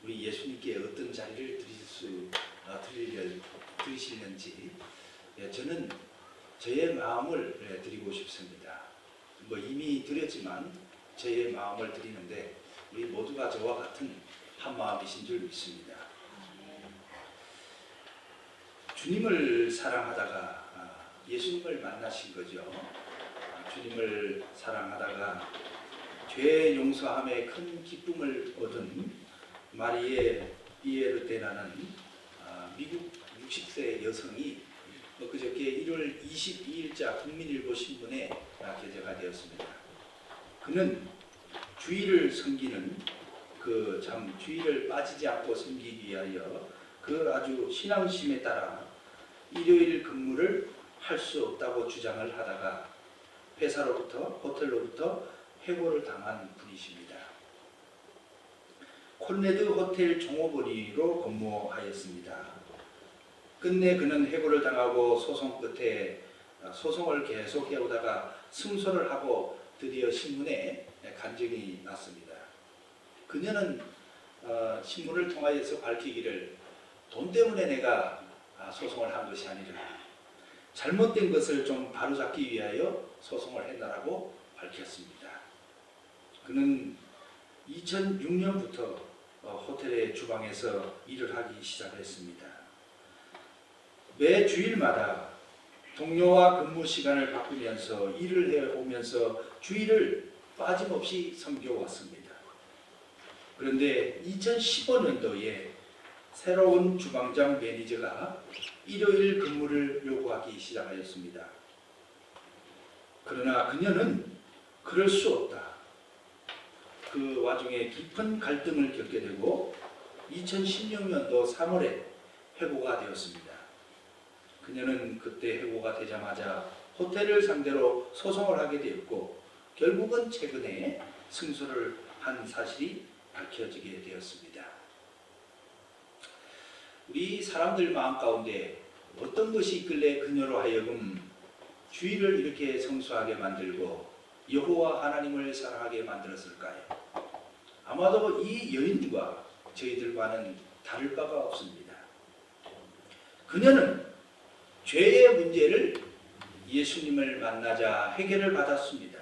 우리 예수님께 어떤 자리를 드리시는지 저는 저의 마음을 드리고 싶습니다. 뭐 이미 드렸지만 저의 마음을 드리는데 우리 모두가 저와 같은 한 마음이신 줄 믿습니다. 주님을 사랑하다가 예수님을 만나신 거죠. 주님을 사랑하다가 죄 용서함에 큰 기쁨을 얻은 마리에 비에르테라는 미국 60세 여성이 그저께 1월 22일자 국민일보 신문에 게재가 되었습니다. 그는 주의를 섬기는 주의를 빠지지 않고 섬기기 위하여 아주 신앙심에 따라 일요일 근무를 할 수 없다고 주장을 하다가 호텔로부터 해고를 당한 분이십니다. 콘레드 호텔 종업원으로 근무하였습니다. 끝내 그는 해고를 당하고 소송 끝에 소송을 계속 해오다가 승소를 하고 드디어 신문에 간증이 났습니다. 그녀는 신문을 통하여서 밝히기를 돈 때문에 내가 소송을 한 것이 아니라 잘못된 것을 좀 바로잡기 위하여 소송을 했다라고 밝혔습니다. 그는 2006년부터 호텔의 주방에서 일을 하기 시작했습니다. 매 주일마다 동료와 근무 시간을 바꾸면서 일을 해오면서 주일을 빠짐없이 섬겨왔습니다. 그런데 2015년도에 새로운 주방장 매니저가 일요일 근무를 요구하기 시작하였습니다. 그러나 그녀는 그럴 수 없다. 그 와중에 깊은 갈등을 겪게 되고 2016년도 3월에 해고가 되었습니다. 그녀는 그때 해고가 되자마자 호텔을 상대로 소송을 하게 되었고 결국은 최근에 승소를 한 사실이 밝혀지게 되었습니다. 우리 사람들 마음 가운데 어떤 것이 있길래 그녀로 하여금 주의를 이렇게 성수하게 만들고 여호와 하나님을 사랑하게 만들었을까요? 아마도 이 여인과 저희들과는 다를 바가 없습니다. 그녀는 죄의 문제를 예수님을 만나자 해결을 받았습니다.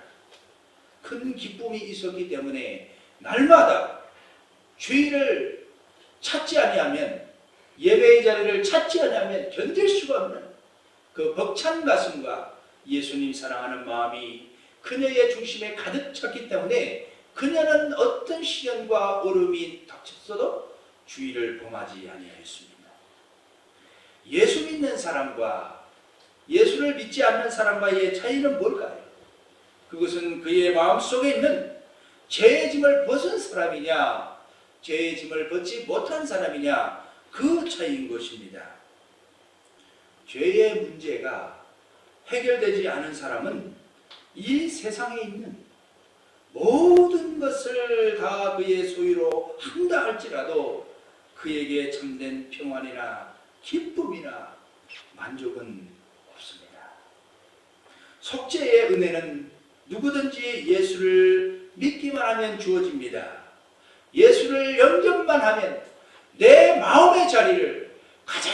큰 기쁨이 있었기 때문에 날마다 주의를 찾지 아니하면 예배의 자리를 찾지 않으면 견딜 수가 없는 그 벅찬 가슴과 예수님 사랑하는 마음이 그녀의 중심에 가득 찼기 때문에 그녀는 어떤 시련과 어려움이 닥쳤어도 주의를 범하지 아니하였습니다. 예수 믿는 사람과 예수를 믿지 않는 사람과의 차이는 뭘까요? 그것은 그의 마음속에 있는 죄의 짐을 벗은 사람이냐 죄의 짐을 벗지 못한 사람이냐 그 차이인 것입니다. 죄의 문제가 해결되지 않은 사람은 이 세상에 있는 모든 것을 다 그의 소유로 한다 할지라도 그에게 참된 평안이나 기쁨이나 만족은 없습니다. 속죄의 은혜는 누구든지 예수를 믿기만 하면 주어집니다. 예수를 영접만 하면 내 마음의 자리를 가장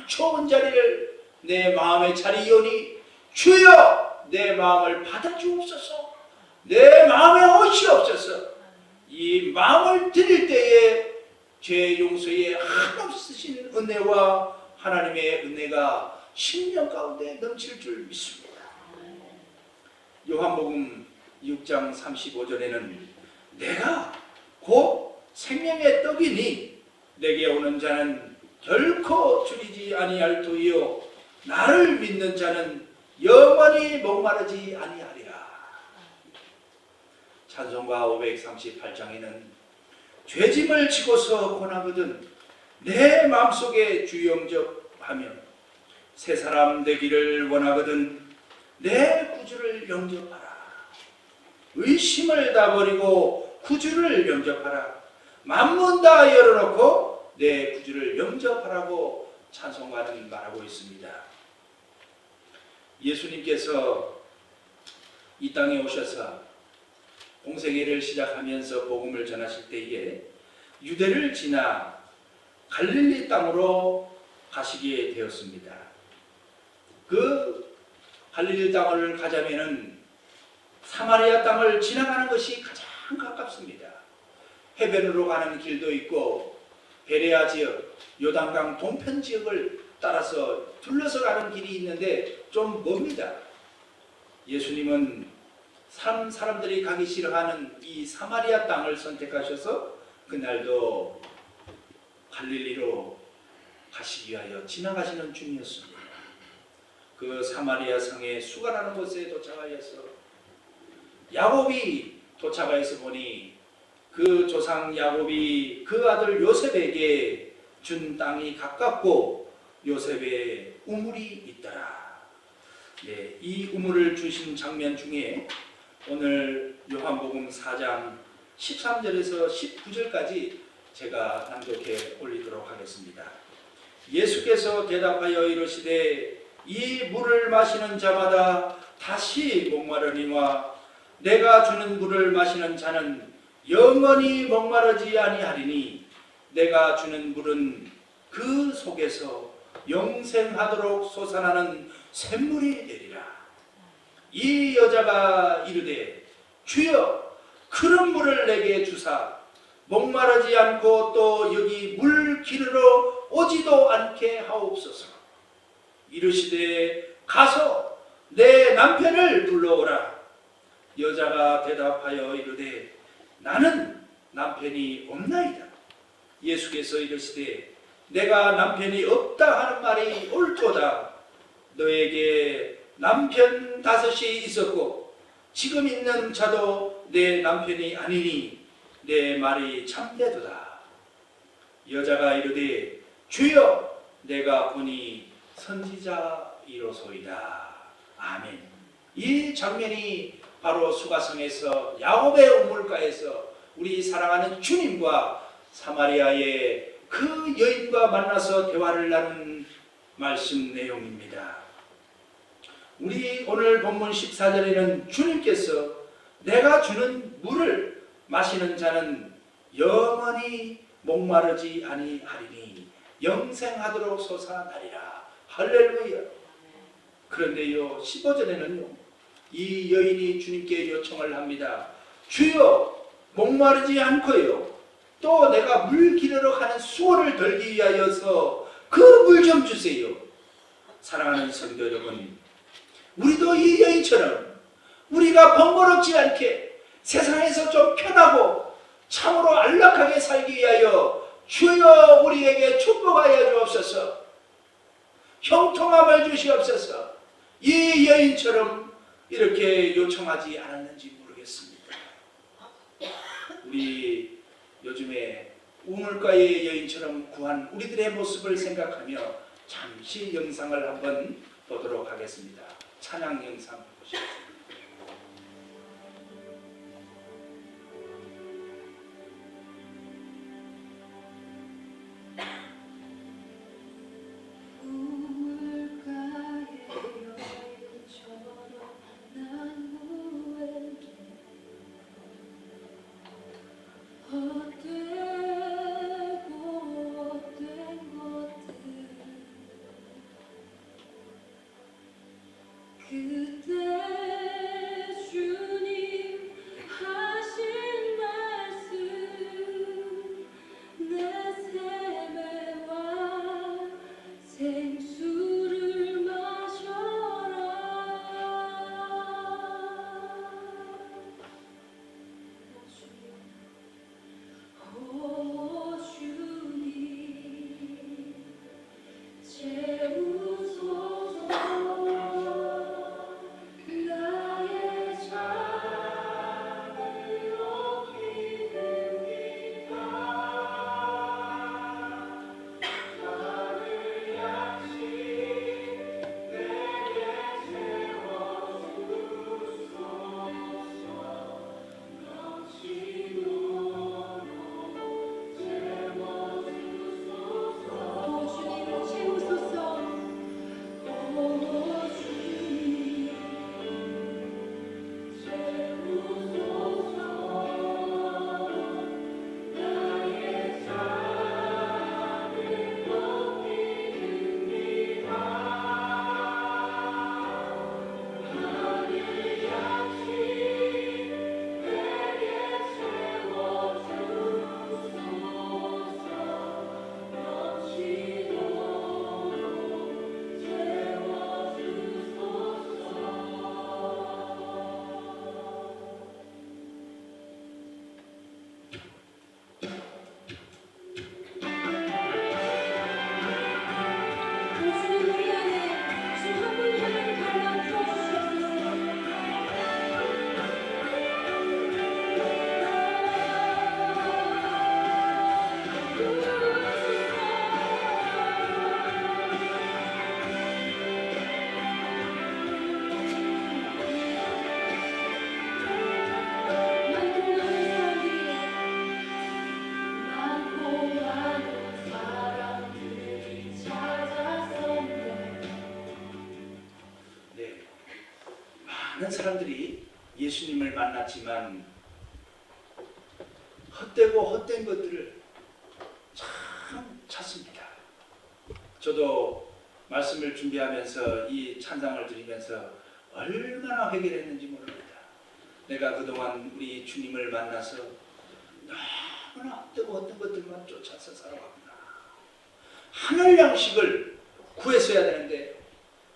좋은 자리를 내 마음의 자리이오니 주여 내 마음을 받아주옵소서. 내 마음에 옷이옵소서. 이 마음을 드릴 때에 죄 용서에 한없으신 은혜와 하나님의 은혜가 심령 가운데 넘칠 줄 믿습니다. 요한복음 6장 35절에는 내가 곧 생명의 떡이니 내게 오는 자는 결코 줄이지 아니할 터이요 나를 믿는 자는 영원히 목마르지 아니하리라. 찬송가 538장에는 죄짐을 지고서 권하거든 내 마음속에 주 영접하며 새 사람 되기를 원하거든 내 구주를 영접하라. 의심을 다 버리고 구주를 영접하라. 만문 다 열어놓고 내 구주를 영접하라고 찬송가는 말하고 있습니다. 예수님께서 이 땅에 오셔서 공생애를 시작하면서 복음을 전하실 때에 유대를 지나 갈릴리 땅으로 가시게 되었습니다. 그 갈릴리 땅을 가자면은 사마리아 땅을 지나가는 것이 가장 가깝습니다. 해변으로 가는 길도 있고 베레아 지역, 요단강 동편 지역을 따라서 둘러서 가는 길이 있는데 좀 멉니다. 예수님은 사람들이 가기 싫어하는 이 사마리아 땅을 선택하셔서 그날도 갈릴리로 가시기 위하여 지나가시는 중이었습니다. 그 사마리아 성의 수가라는 곳에 도착하여서 야곱이 도착하여서 보니 그 조상 야곱이 그 아들 요셉에게 준 땅이 가깝고 요셉의 우물이 있더라. 네, 이 우물을 주신 장면 중에 오늘 요한복음 4장 13절에서 19절까지 제가 낭독해 올리도록 하겠습니다. 예수께서 대답하여 이르시되 이 물을 마시는 자마다 다시 목마르니와 내가 주는 물을 마시는 자는 영원히 목마르지 아니하리니 내가 주는 물은 그 속에서 영생하도록 솟아나는 샘물이 되리라. 이 여자가 이르되 주여 그런 물을 내게 주사 목마르지 않고 또 여기 물 기르러 오지도 않게 하옵소서. 이르시되 가서 내 남편을 불러오라. 여자가 대답하여 이르되 나는 남편이 없나이다. 예수께서 이르시되 내가 남편이 없다 하는 말이 옳도다. 너에게 남편 5이 있었고 지금 있는 자도 내 남편이 아니니 내 말이 참되도다. 여자가 이르되 주여 내가 보니 선지자이로소이다. 아멘. 이 장면이 바로 수가성에서 야곱의 우물가에서 우리 사랑하는 주님과 사마리아의 그 여인과 만나서 대화를 나눈 말씀 내용입니다. 우리 오늘 본문 14절에는 주님께서 내가 주는 물을 마시는 자는 영원히 목마르지 아니하리니 영생하도록 솟아나리라. 할렐루야. 그런데요 15절에는요 이 여인이 주님께 요청을 합니다. 주여 목마르지 않고요 또 내가 물 기르러 가는 수고를 덜기 위하여서 그 물 좀 주세요. 사랑하는 성도 여러분, 우리도 이 여인처럼 우리가 번거롭지 않게 세상에서 좀 편하고 참으로 안락하게 살기 위하여 주여 우리에게 축복하여 주옵소서. 형통함을 주시옵소서. 이 여인처럼 이렇게 요청하지 않았는지 모르겠습니다. 우리 요즘에 우물가의 여인처럼 구한 우리들의 모습을 생각하며 잠시 영상을 한번 보도록 하겠습니다. 찬양 영상 보시겠습니다. 그대 많은 사람들이 예수님을 만났지만 헛되고 헛된 것들을 참 찾습니다. 저도 말씀을 준비하면서 이 찬양을 드리면서 얼마나 회개했는지 모릅니다. 내가 그동안 우리 주님을 만나서 너무나 헛되고 헛된 것들만 쫓아서 살아왔구나. 하늘 양식을 구했어야 되는데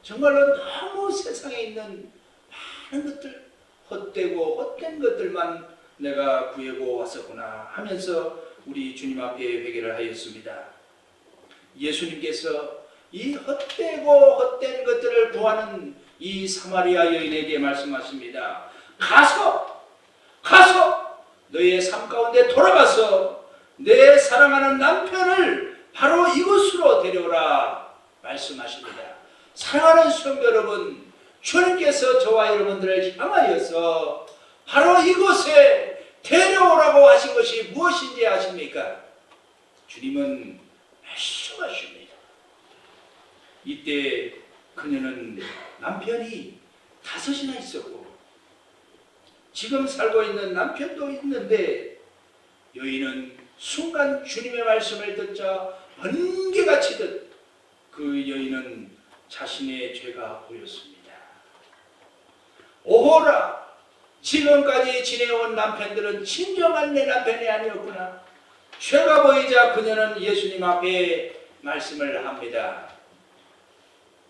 정말로 너무 세상에 있는 많은 것들, 헛되고 헛된 것들만 내가 구하고 왔었구나 하면서 우리 주님 앞에 회개를 하였습니다. 예수님께서 이 헛되고 헛된 것들을 구하는 이 사마리아 여인에게 말씀하십니다. 가서 너의 삶 가운데 돌아가서 내 사랑하는 남편을 바로 이곳으로 데려오라 말씀하십니다. 사랑하는 성도 여러분, 주님께서 저와 여러분들을 향하여서 바로 이곳에 데려오라고 하신 것이 무엇인지 아십니까? 주님은 말씀하십니다. 이때 그녀는 남편이 5이나 있었고 지금 살고 있는 남편도 있는데 여인은 순간 주님의 말씀을 듣자 번개가 치듯 그 여인은 자신의 죄가 보였습니다. 오호라, 지금까지 지내온 남편들은 진정한 내 남편이 아니었구나. 죄가 보이자 그녀는 예수님 앞에 말씀을 합니다.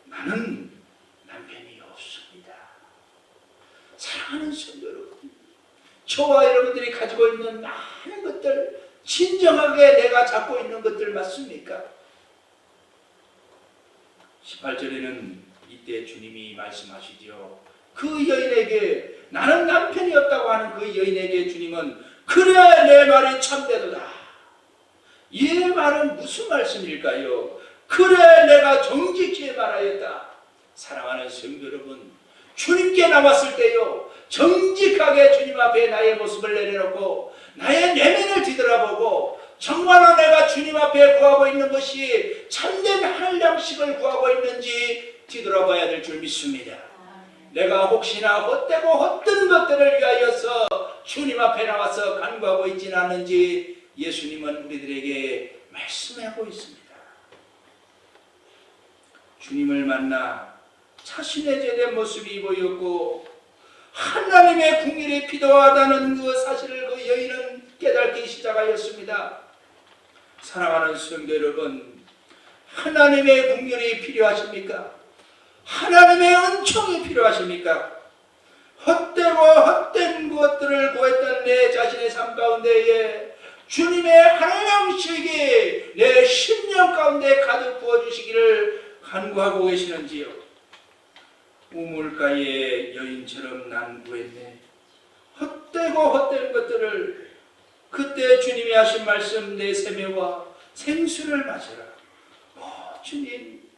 나는 남편이 없습니다. 사랑하는 성도 여러분, 저와 여러분들이 가지고 있는 많은 것들, 진정하게 내가 잡고 있는 것들 맞습니까? 18절에는 이때 주님이 말씀하시죠. 그 여인에게, 나는 남편이 없다고 하는 그 여인에게 주님은 그래 내 말이 참되도다. 이 말은 무슨 말씀일까요? 그래 내가 정직히 말하였다. 사랑하는 성도 여러분, 주님께 나왔을 때요 정직하게 주님 앞에 나의 모습을 내려놓고 나의 내면을 뒤돌아보고 정말로 내가 주님 앞에 구하고 있는 것이 참된 하늘 양식을 구하고 있는지 뒤돌아봐야 될 줄 믿습니다. 내가 혹시나 헛되고 헛된 것들을 위하여서 주님 앞에 나와서 간구하고 있지는 않은지 예수님은 우리들에게 말씀하고 있습니다. 주님을 만나 자신의 죄된 모습이 보였고 하나님의 국률이 필요하다는 그 사실을 그 여인은 깨닫기 시작하였습니다. 사랑하는 성도 여러분, 하나님의 국률이 필요하십니까? 하나님의 은총이 필요하십니까? 헛되고 헛된 것들을 구했던 내 자신의 삶 가운데에 주님의 하늘 양식이 내 심령 가운데 가득 부어주시기를 간구하고 계시는지요? 우물가의 여인처럼 난 구했네. 헛되고 헛된 것들을 그때 주님이 하신 말씀 내 세매와 생수를 마셔라. 주님,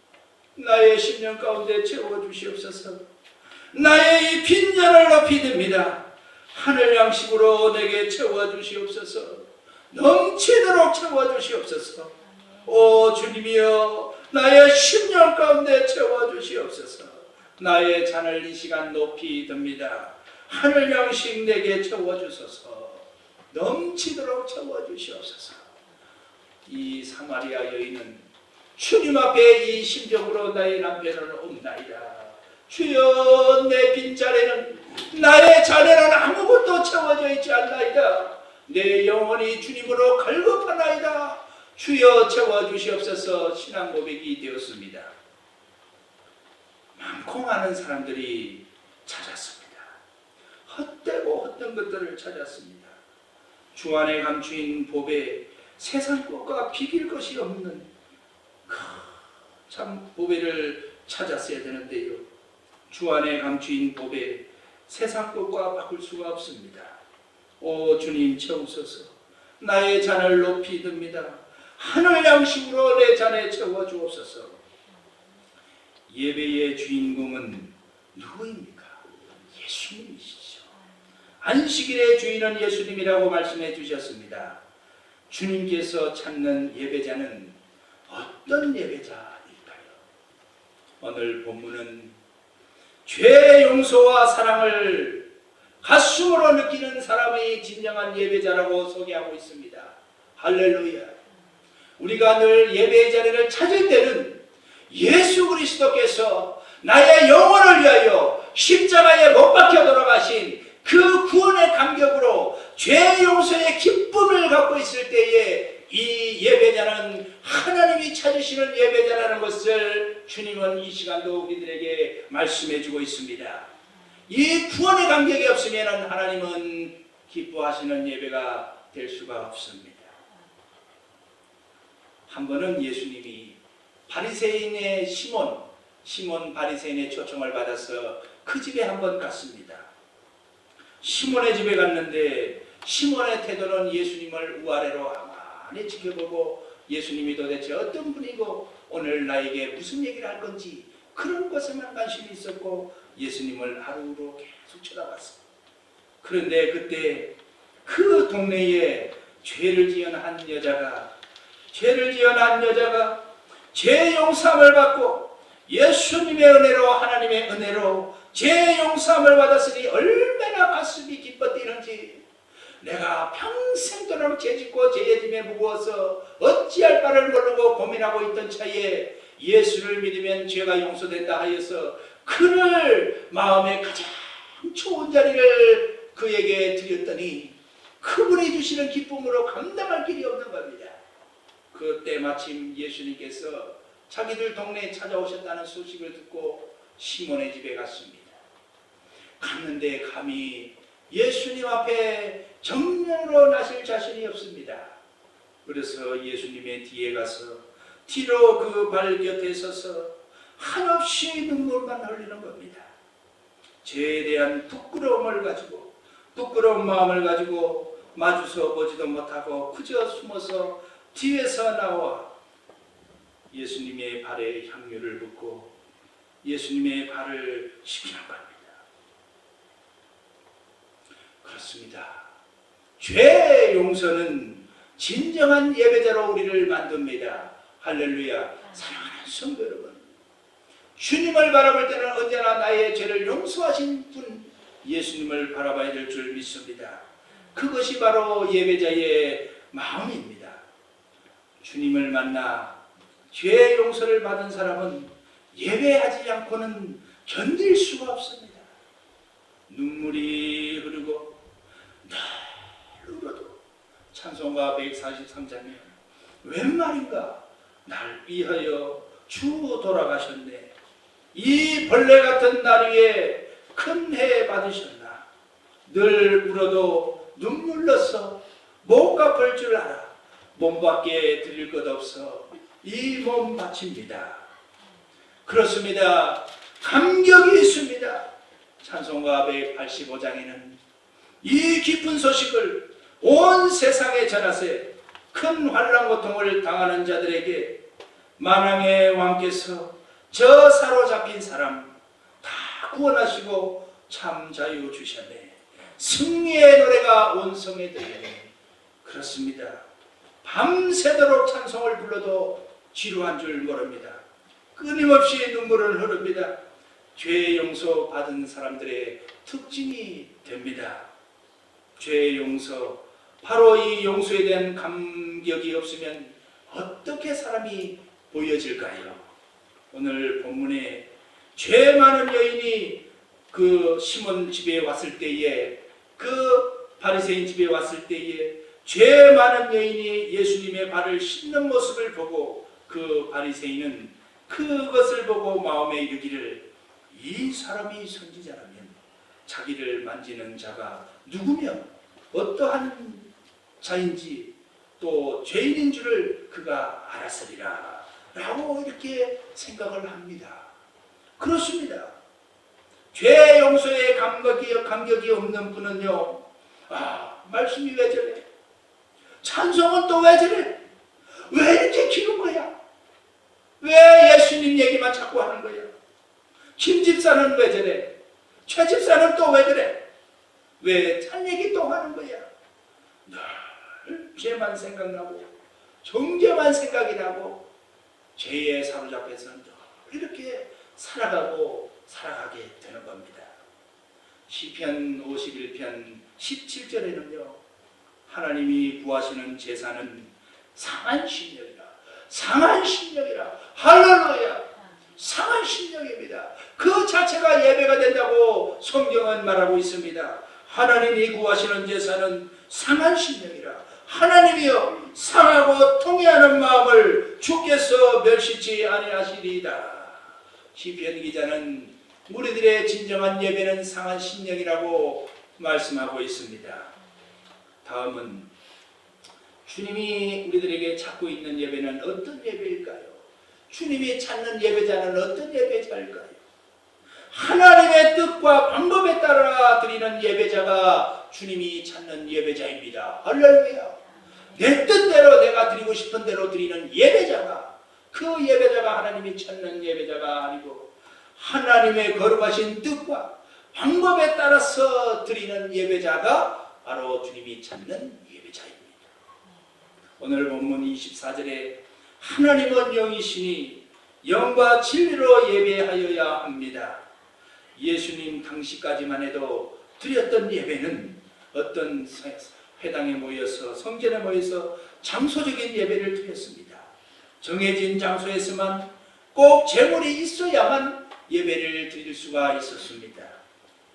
나의 심령 가운데 채워주시옵소서. 나의 이 빈잔을 높이 듭니다. 하늘 양식으로 내게 채워주시옵소서. 넘치도록 채워주시옵소서. 오 주님이여, 나의 심령 가운데 채워주시옵소서. 나의 잔을 이 시간 높이 듭니다. 하늘 양식 내게 채워주소서. 넘치도록 채워주시옵소서. 이 사마리아 여인은 주님 앞에 이 심정으로 나의 남편은 없나이다. 주여, 내 빈자리는, 나의 잔에는 아무것도 채워져 있지 않나이다. 내 영혼이 주님으로 갈급하나이다. 주여 채워주시옵소서. 신앙 고백이 되었습니다. 많고 많은 사람들이 찾았습니다. 헛되고 헛된 것들을 찾았습니다. 주 안에 감추인 복에 세상 것과 비길 것이 없는 참 보배를 찾았어야 되는데요. 주 안에 감추인 보배, 세상 것과 바꿀 수가 없습니다. 오 주님 채우소서. 나의 잔을 높이 듭니다. 하늘 양식으로 내 잔에 채워주옵소서. 예배의 주인공은 누구입니까? 예수님이시죠. 안식일의 주인은 예수님이라고 말씀해 주셨습니다. 주님께서 찾는 예배자는 어떤 예배자일까요? 오늘 본문은 죄 용서와 사랑을 가슴으로 느끼는 사람이 진정한 예배자라고 소개하고 있습니다. 할렐루야. 우리가 늘 예배의 자리를 찾을 때는 예수 그리스도께서 나의 영혼을 위하여 십자가에 못 박혀 돌아가신 그 구원의 감격으로 죄 용서의 기쁨을 갖고 있을 때에 이 예배자는 하나님이 찾으시는 예배자라는 것을 주님은 이 시간도 우리들에게 말씀해 주고 있습니다. 이 구원의 감격이 없으면 하나님은 기뻐하시는 예배가 될 수가 없습니다. 한 번은 예수님이 바리새인의 시몬 바리새인의 초청을 받아서 그 집에 한번 갔습니다. 시몬의 집에 갔는데 시몬의 태도는 예수님을 우아래로 가만히 지켜보고 예수님이 도대체 어떤 분이고 오늘 나에게 무슨 얘기를 할 건지 그런 것에만 관심이 있었고 예수님을 하루로 계속 쳐다봤어요. 그런데 그때 그 동네에 죄를 지은 한 여자가 죄 용서함을 받고 예수님의 은혜로 하나님의 은혜로 죄 용서함을 받았으니 얼마나 가슴이 기뻐뛰는지 내가 평생 동안 죄짓고 죄의 짐에 무거워서 어찌할 바를 모르고 고민하고 있던 차에 예수를 믿으면 죄가 용서된다 하여서 그를 마음의 가장 좋은 자리를 그에게 드렸더니 그분이 주시는 기쁨으로 감당할 길이 없는 겁니다. 그때 마침 예수님께서 자기들 동네에 찾아오셨다는 소식을 듣고 시몬의 집에 갔습니다. 갔는데 감히 예수님 앞에 정면으로 나설 자신이 없습니다. 그래서 예수님의 뒤에 가서 뒤로 그 발 곁에 서서 한없이 눈물만 흘리는 겁니다. 죄에 대한 부끄러운 마음을 가지고 마주서 보지도 못하고 그저 숨어서 뒤에서 나와 예수님의 발에 향유를 붓고 예수님의 발을 씻기는 겁니다. 그렇습니다. 죄 용서는 진정한 예배자로 우리를 만듭니다. 할렐루야. 사랑하는 성도 여러분, 주님을 바라볼 때는 언제나 나의 죄를 용서하신 분 예수님을 바라봐야 될 줄 믿습니다. 그것이 바로 예배자의 마음입니다. 주님을 만나 죄 용서를 받은 사람은 예배하지 않고는 견딜 수가 없습니다. 눈물이 흐르고 늘 울어도 찬송가 143장에 웬 말인가 날 위하여 주 돌아가셨네. 이 벌레 같은 날 위에 큰 해 받으셨나. 늘 울어도 눈물 넣어서 못 갚을 줄 알아. 몸밖에 드릴 것 없어 이 몸 바칩니다. 그렇습니다. 감격이 있습니다. 찬송가 185장에는 이 깊은 소식을 온 세상에 전하세 큰 환난 고통을 당하는 자들에게 만왕의 왕께서 저 사로잡힌 사람 다 구원하시고 참 자유 주셨네. 승리의 노래가 온 성에 들리네. 그렇습니다. 밤새도록 찬송을 불러도 지루한 줄 모릅니다. 끊임없이 눈물을 흐릅니다. 죄 용서 받은 사람들의 특징이 됩니다. 죄 용서, 바로 이 용서에 대한 감격이 없으면 어떻게 사람이 보여질까요? 오늘 본문에 죄 많은 여인이 그 시몬 집에 왔을 때에, 그 바리새인 집에 왔을 때에 죄 많은 여인이 예수님의 발을 씻는 모습을 보고 그 바리새인은 그것을 보고 마음에 이르기를 이 사람이 선지자라면 자기를 만지는 자가 누구며 어떠한 자인지 또 죄인인 줄을 그가 알았으리라 라고 이렇게 생각을 합니다. 그렇습니다. 죄 용서에 감격이 없는 분은요, 말씀이 왜 저래? 찬송은 또 왜 저래? 왜 이렇게 기는 거야? 왜 예수님 얘기만 자꾸 하는 거야? 김 집사는 왜 저래? 최 집사는 또 왜 그래? 왜 짠 얘기 또 하는 거야? 늘 죄만 생각나고 정죄만 생각이 나고 죄에 사로잡혀서 늘 이렇게 살아가고 살아가게 되는 겁니다. 시편 51편 17절에는요. 하나님이 구하시는 제사는 상한 심령이라. 상한 심령이라. 할렐루야. 상한 심령입니다. 그 자체가 예배가 된다고 성경은 말하고 있습니다. 하나님이 구하시는 제사는 상한 심령이라. 하나님이여 상하고 통회하는 마음을 주께서 멸시치 아니하시리이다. 시편 기자는 우리들의 진정한 예배는 상한 심령이라고 말씀하고 있습니다. 다음은 주님이 우리들에게 찾고 있는 예배는 어떤 예배일까요? 주님이 찾는 예배자는 어떤 예배자일까요? 하나님의 뜻과 방법에 따라 드리는 예배자가 주님이 찾는 예배자입니다. 할렐루야. 내 뜻대로 내가 드리고 싶은 대로 드리는 예배자가, 그 예배자가 하나님이 찾는 예배자가 아니고 하나님의 거룩하신 뜻과 방법에 따라서 드리는 예배자가 바로 주님이 찾는 예배자입니다. 오늘 본문 24절에 하나님은 영이시니 영과 진리로 예배하여야 합니다. 예수님 당시까지만 해도 드렸던 예배는 어떤 회당에 모여서 성전에 모여서 장소적인 예배를 드렸습니다. 정해진 장소에서만 꼭 제물이 있어야만 예배를 드릴 수가 있었습니다.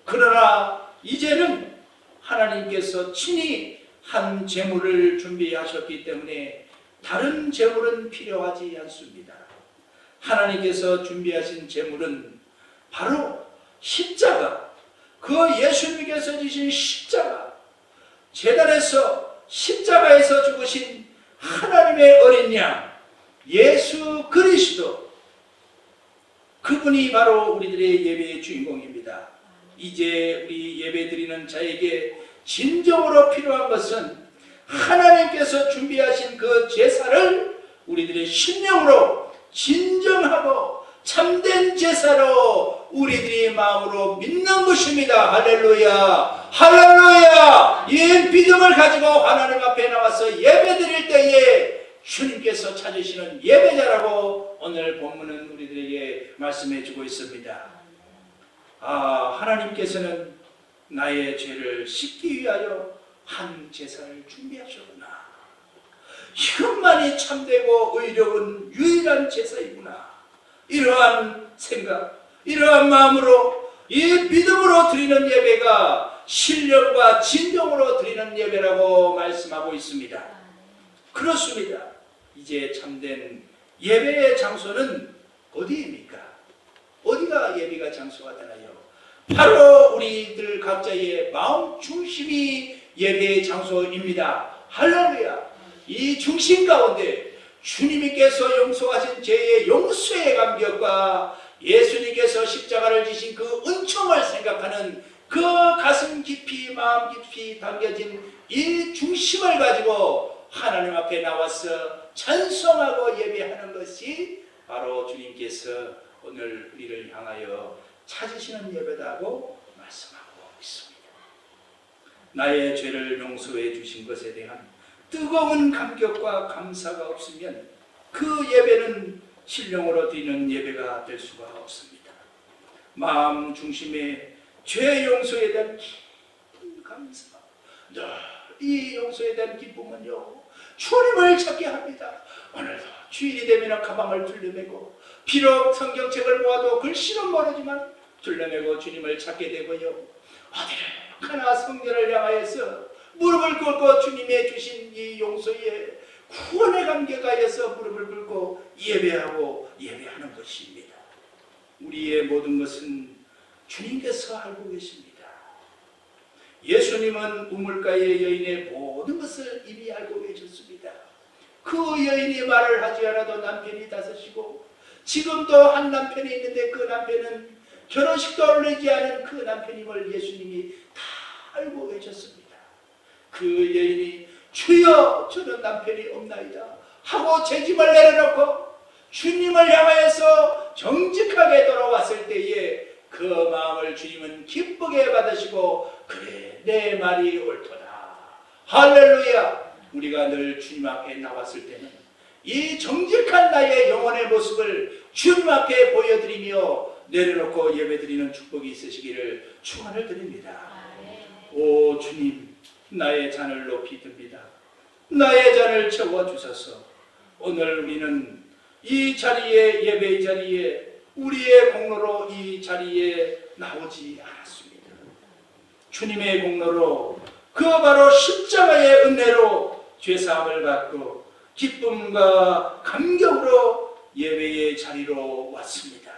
그러나 이제는 하나님께서 친히 한 제물을 준비하셨기 때문에 다른 제물은 필요하지 않습니다. 하나님께서 준비하신 제물은 바로 십자가, 그 예수님께서 지신 십자가, 제단에서 십자가에서 죽으신 하나님의 어린 양 예수 그리스도, 그분이 바로 우리들의 예배의 주인공입니다. 이제 우리 예배드리는 자에게 진정으로 필요한 것은 하나님께서 준비하신 그 제사를 우리들의 심령으로 진정하고 참된 제사로 우리들이 마음으로 믿는 것입니다. 할렐루야. 할렐루야. 이 믿음을 가지고 하나님 앞에 나와서 예배드릴 때에 주님께서 찾으시는 예배자라고 오늘 본문은 우리들에게 말씀해 주고 있습니다. 하나님께서는 나의 죄를 씻기 위하여 한 제사를 준비하셨구나. 이것만이 참되고 의로운 유일한 제사이구나. 이러한 생각, 이러한 마음으로 이 믿음으로 드리는 예배가 신령과 진정으로 드리는 예배라고 말씀하고 있습니다. 그렇습니다. 이제 참된 예배의 장소는 어디입니까? 어디가 예배가 장소가 되나요? 바로 우리들 각자의 마음 중심이 예배의 장소입니다. 할렐루야. 이 중심 가운데 주님께서 용서하신 죄의 용서의 감격과 예수님께서 십자가를 지신 그 은총을 생각하는 그 가슴 깊이 마음 깊이 담겨진 이 중심을 가지고 하나님 앞에 나와서 찬송하고 예배하는 것이 바로 주님께서 오늘 우리를 향하여 찾으시는 예배다고 말씀하고 있습니다. 나의 죄를 용서해 주신 것에 대한 뜨거운 감격과 감사가 없으면 그 예배는 신령으로 드리는 예배가 될 수가 없습니다. 마음 중심에 죄 용서에 대한 깊은 감사, 이 용서에 대한 기쁨은요, 주님을 찾게 합니다. 오늘도 주일이 되면 가방을 둘러매고, 비록 성경책을 보아도 글씨는 모르지만 둘러매고 주님을 찾게 되고요, 어디를 가나 성전을 향하여서 무릎을 꿇고 주님의 주신 이 용서에 구원의 감격하여서 무릎을 꿇고 예배하는 것입니다. 우리의 모든 것은 주님께서 알고 계십니다. 예수님은 우물가의 여인의 모든 것을 이미 알고 계셨습니다. 그 여인이 말을 하지 않아도 남편이 다섯이고, 지금도 한 남편이 있는데 그 남편은 결혼식도 올리지 않은 그 남편임을 예수님이 다 알고 계셨습니다. 그 여인이 주여 저는 남편이 없나이다 하고 재짐을 내려놓고 주님을 향하여서 정직하게 돌아왔을 때에 그 마음을 주님은 기쁘게 받으시고, 그래 내 말이 옳도다. 할렐루야. 우리가 늘 주님 앞에 나왔을 때는 이 정직한 나의 영혼의 모습을 주님 앞에 보여드리며 내려놓고 예배드리는 축복이 있으시기를 축원을 드립니다. 오 주님, 나의 잔을 높이 듭니다. 나의 잔을 채워주소서. 오늘 우리는 이 자리에, 예배의 자리에, 우리의 공로로 이 자리에 나오지 않았습니다. 주님의 공로로, 그 바로 십자가의 은혜로 죄사함을 받고 기쁨과 감격으로 예배의 자리로 왔습니다.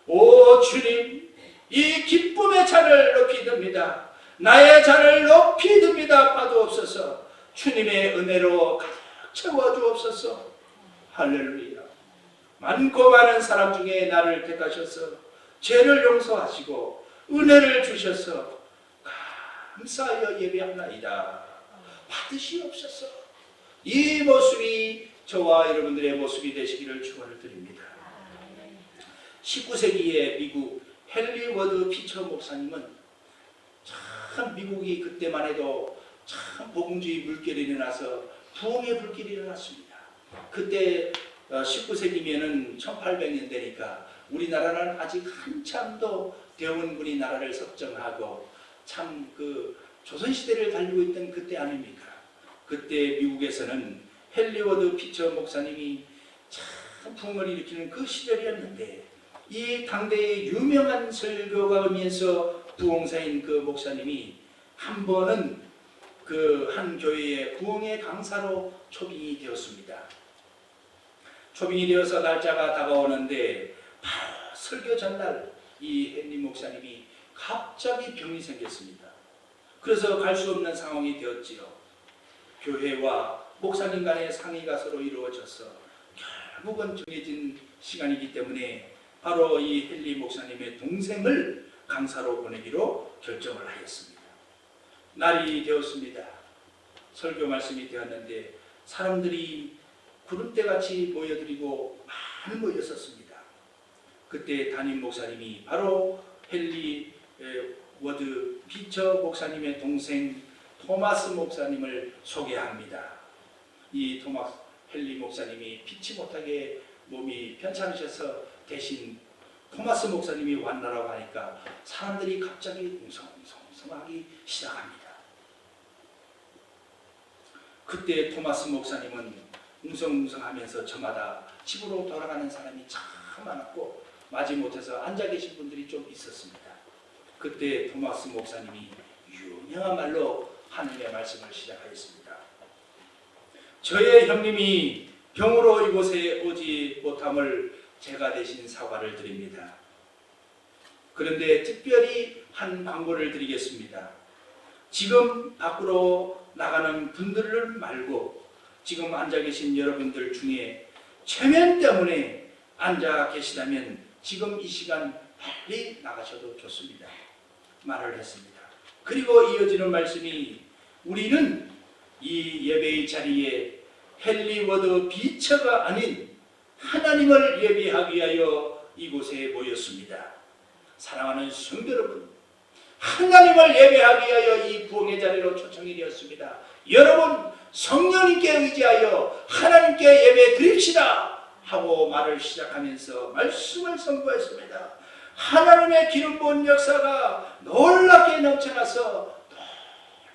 오 주님, 이 기쁨의 잔을 높이 듭니다. 나의 잔을 높이 듭니다. 받으옵소서. 주님의 은혜로 가득 채워주옵소서. 할렐루야. 많고 많은 사람 중에 나를 택하셔서 죄를 용서하시고 은혜를 주셔서 감사하여 예배합나이다. 받으시옵소서. 이 모습이 저와 여러분들의 모습이 되시기를 축원을 드립니다. 19세기의 미국 헨리 워드 피처 목사님은 참 미국이 그때만 해도 참 복음주의 물결이 일어나서 부흥의 불길이 일어났습니다. 그때 19세기면은 1800년대니까 우리나라는 아직 한참도 대원군이 나라를 석정하고 참 그 조선시대를 달리고 있던 그때 아닙니까? 그때 미국에서는 헨리 워드 피처 목사님이 참 부흥을 일으키는 그 시절이었는데, 이 당대의 유명한 설교가이면서 부흥사인 그 목사님이 한 번은 그 한 교회의 부흥의 강사로 초빙이 되었습니다. 초빙이 되어서 날짜가 다가오는데 바로 설교 전날 이 헨리 목사님이 갑자기 병이 생겼습니다. 그래서 갈 수 없는 상황이 되었지요. 교회와 목사님 간의 상의가 서로 이루어져서 결국은 정해진 시간이기 때문에 바로 이 헨리 목사님의 동생을 강사로 보내기로 결정을 하였습니다. 날이 되었습니다. 설교 말씀이 되었는데 사람들이 구름대같이 모여들이고 많이 모였었습니다. 그때 담임 목사님이 바로 헨리 워드 피처 목사님의 동생 토마스 목사님을 소개합니다. 이 헨리 목사님이 피치 못하게 몸이 편찮으셔서 대신 토마스 목사님이 왔나라고 하니까 사람들이 갑자기 웅성웅성하기 시작합니다. 그때 토마스 목사님은 웅성웅성하면서 저마다 집으로 돌아가는 사람이 참 많았고 마지못해서 앉아 계신 분들이 좀 있었습니다. 그때 토마스 목사님이 유명한 말로 하나님의 말씀을 시작하였습니다. 저의 형님이 병으로 이곳에 오지 못함을 제가 대신 사과를 드립니다. 그런데 특별히 한 광고를 드리겠습니다. 지금 밖으로 나가는 분들을 말고 지금 앉아 계신 여러분들 중에 체면 때문에 앉아 계시다면 지금 이 시간 빨리 나가셔도 좋습니다. 말을 했습니다. 그리고 이어지는 말씀이, 우리는 이 예배의 자리에 헨리 워드 피처가 아닌 하나님을 예배하기 위하여 이곳에 모였습니다. 사랑하는 성도 여러분, 하나님을 예배하기 위하여 이 부흥의 자리로 초청이 되었습니다. 여러분, 성령님께 의지하여 하나님께 예배 드립시다 하고 말을 시작하면서 말씀을 선포했습니다. 하나님의 기름 부은 역사가 놀랍게 넘쳐나서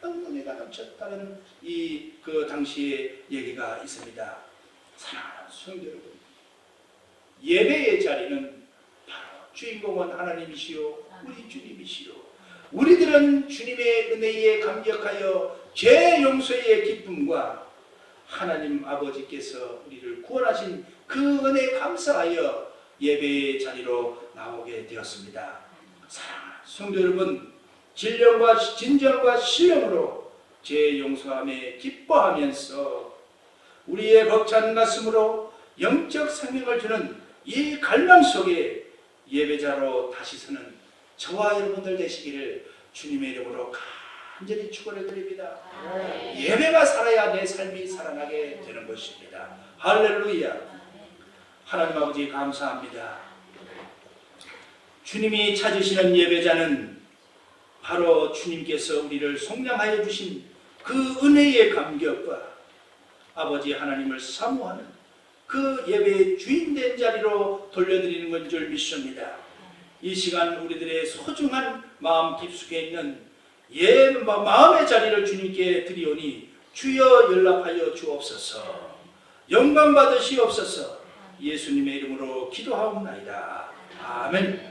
놀라운 은혜가 넘쳤다는 그 당시의 얘기가 있습니다. 사랑하는 성도 여러분, 예배의 자리는 바로 주인공은 하나님이시요 우리 주님이시요, 우리들은 주님의 은혜에 감격하여 죄 용서의 기쁨과 하나님 아버지께서 우리를 구원하신 그 은혜에 감사하여 예배의 자리로 나오게 되었습니다. 사랑하는 성도 여러분, 진정과 신령으로 죄 용서함에 기뻐하면서 우리의 벅찬 가슴으로 영적 생명을 주는 이 갈망 속에 예배자로 다시 서는 저와 여러분들 되시기를 주님의 이름으로 간절히 축원을 드립니다. 예배가 살아야 내 삶이 살아나게 되는 것입니다. 할렐루야. 하나님 아버지 감사합니다. 주님이 찾으시는 예배자는 바로 주님께서 우리를 속량하여 주신 그 은혜의 감격과 아버지 하나님을 사모하는 그 예배의 주인된 자리로 돌려드리는 건 줄 믿습니다. 이 시간 우리들의 소중한 마음 깊숙에 있는 마음의 자리를 주님께 드리오니 주여 연락하여 주옵소서. 영광 받으시옵소서. 예수님의 이름으로 기도하옵나이다. 아멘.